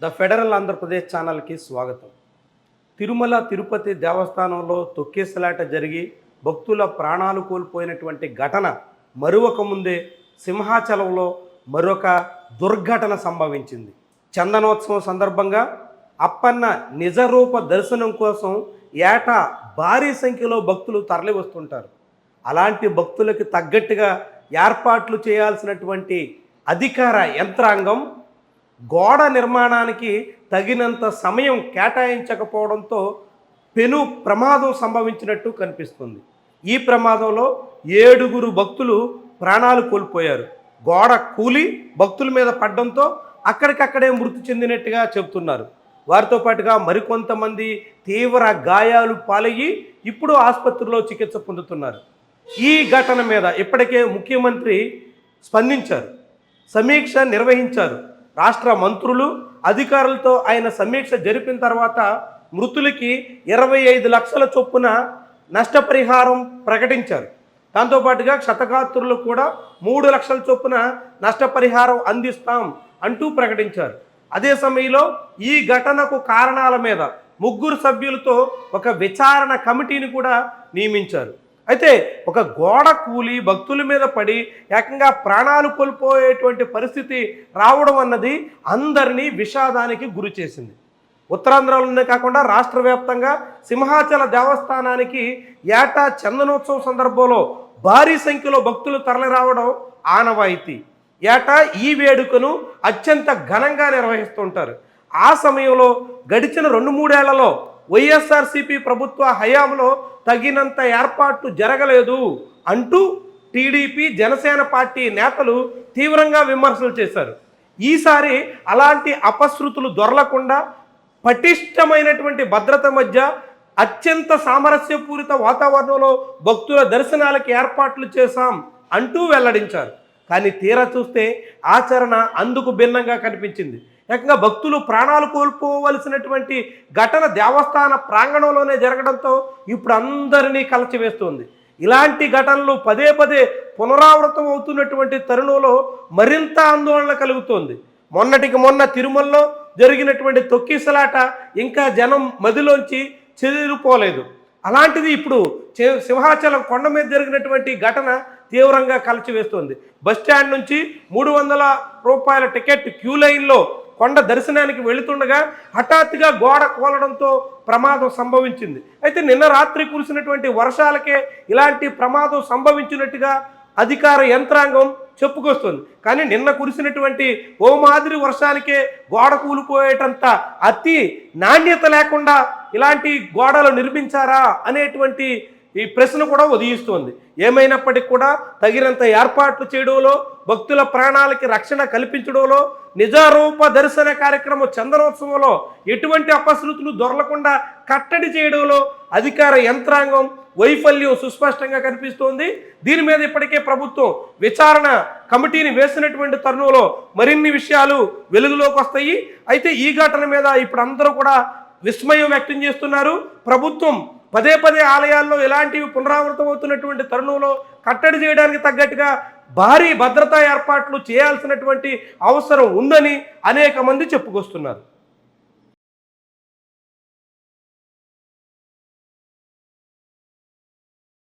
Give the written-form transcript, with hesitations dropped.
The federal Andhra Pradesh ఛానల్కి స్వాగతం. తిరుమల తిరుపతి దేవస్థానంలో తొక్కేసలాట జరిగి భక్తుల ప్రాణాలు కోల్పోయినటువంటి ఘటన మరొక ముందే సింహాచలంలో మరొక దుర్ఘటన సంభవించింది. చందనోత్సవం సందర్భంగా అప్పన్న నిజరూప దర్శనం కోసం ఏటా భారీ సంఖ్యలో భక్తులు తరలి వస్తుంటారు. అలాంటి భక్తులకు తగ్గట్టుగా ఏర్పాట్లు చేయాల్సినటువంటి అధికార యంత్రాంగం గోడ నిర్మాణానికి తగినంత సమయం కేటాయించకపోవడంతో పెను ప్రమాదం సంభవించినట్టు కనిపిస్తుంది. ఈ ప్రమాదంలో 7 భక్తులు ప్రాణాలు కోల్పోయారు. గోడ కూలి భక్తుల మీద పడడంతో అక్కడికక్కడే మృతి చెందినట్టుగా చెబుతున్నారు. వారితో పాటుగా మరికొంతమంది తీవ్ర గాయాలు పాలయ్యి ఇప్పుడు ఆసుపత్రిలో చికిత్స పొందుతున్నారు. ఈ ఘటన మీద ఇప్పటికే ముఖ్యమంత్రి స్పందించారు, సమీక్ష నిర్వహించారు. రాష్ట్ర మంత్రులు అధికారులతో ఆయన సమీక్ష జరిపిన తర్వాత మృతులకి 25 లక్షల చొప్పున నష్టపరిహారం ప్రకటించారు. దాంతోపాటుగా క్షతగాత్రులకు కూడా 3 లక్షల చొప్పున నష్టపరిహారం అందిస్తాం అంటూ ప్రకటించారు. అదే సమయంలో ఈ ఘటనకు కారణాల మీద 3 సభ్యులతో ఒక విచారణ కమిటీని కూడా నియమించారు. అయితే ఒక గోడ కూలి భక్తుల మీద పడి ఏకంగా ప్రాణాలు కోల్పోయేటువంటి పరిస్థితి రావడం అన్నది అందరినీ విషాదానికి గురి చేసింది. ఉత్తరాంధ్రలోనే కాకుండా రాష్ట్ర వ్యాప్తంగా సింహాచల దేవస్థానానికి ఏటా చందనోత్సవం సందర్భంలో భారీ సంఖ్యలో భక్తులు తరలి రావడం ఆనవాయితీ. ఏటా ఈ వేడుకను అత్యంత ఘనంగా నిర్వహిస్తుంటారు. ఆ సమయంలో గడిచిన 2-3 ఏళ్లలో వైఎస్ఆర్సీపీ ప్రభుత్వ హయాంలో తగినంత ఏర్పాట్లు జరగలేదు అంటూ టీడీపీ జనసేన పార్టీ నేతలు తీవ్రంగా విమర్శలు చేశారు. ఈసారి అలాంటి అపశృతులు దొరలకుండా పటిష్టమైనటువంటి భద్రత మధ్య అత్యంత సామరస్యపూరిత వాతావరణంలో భక్తుల దర్శనాలకు ఏర్పాట్లు చేశాం అంటూ వెల్లడించారు. కానీ తీరా చూస్తే ఆచరణ అందుకు భిన్నంగా కనిపించింది. ఏకంగా భక్తులు ప్రాణాలు కోల్పోవలసినటువంటి ఘటన దేవస్థాన ప్రాంగణంలోనే జరగడంతో ఇప్పుడు అందరినీ కలచివేస్తుంది. ఇలాంటి ఘటనలు పదే పదే పునరావృతం అవుతున్నటువంటి తరుణంలో మరింత ఆందోళన కలుగుతోంది. మొన్నటికి మొన్న తిరుమలలో జరిగినటువంటి తొక్కిసలాట ఇంకా జనం మదిలోంచి చెదిరిపోలేదు. అలాంటిది ఇప్పుడు సింహాచలం కొండ మీద జరిగినటువంటి ఘటన తీవ్రంగా కలచివేస్తోంది. బస్టాండ్ నుంచి 300 రూపాయల టికెట్ క్యూ లైన్లో కొండ దర్శనానికి వెళుతుండగా హఠాత్తుగా గోడ కూలడంతో ప్రమాదం సంభవించింది. అయితే నిన్న రాత్రి కురిసినటువంటి వర్షాలకే ఇలాంటి ప్రమాదం సంభవించినట్టుగా అధికార యంత్రాంగం చెప్పుకొస్తుంది. కానీ నిన్న కురిసినటువంటి ఓ మాదిరి వర్షానికే గోడ కూలిపోయేటంత అతి నాణ్యత లేకుండా ఇలాంటి గోడలు నిర్మించారా అనేటువంటి ఈ ప్రశ్న కూడా ఉదయిస్తోంది. ఏమైనప్పటికీ కూడా తగినంత ఏర్పాట్లు చేయడంలో, భక్తుల ప్రాణాలకి రక్షణ కల్పించడంలో, నిజరూప దర్శన కార్యక్రమం చందనోత్సవంలో ఎటువంటి అపశృతులు దొరలకుండా కట్టడి చేయడంలో అధికార యంత్రాంగం వైఫల్యం సుస్పష్టంగా కనిపిస్తోంది. దీని మీద ఇప్పటికే ప్రభుత్వం విచారణ కమిటీని వేసినటువంటి తరుణంలో మరిన్ని విషయాలు వెలుగులోకి వస్తాయి. అయితే ఈ ఘటన మీద ఇప్పుడు అందరూ కూడా విస్మయం వ్యక్తం చేస్తున్నారు. ప్రభుత్వం పదే పదే ఆలయాల్లో ఇలాంటివి పునరావృతం అవుతున్నటువంటి తరుణంలో కట్టడి చేయడానికి తగ్గట్టుగా భారీ భద్రతా ఏర్పాట్లు చేయాల్సినటువంటి అవసరం ఉందని అనేక మంది చెప్పుకొస్తున్నారు.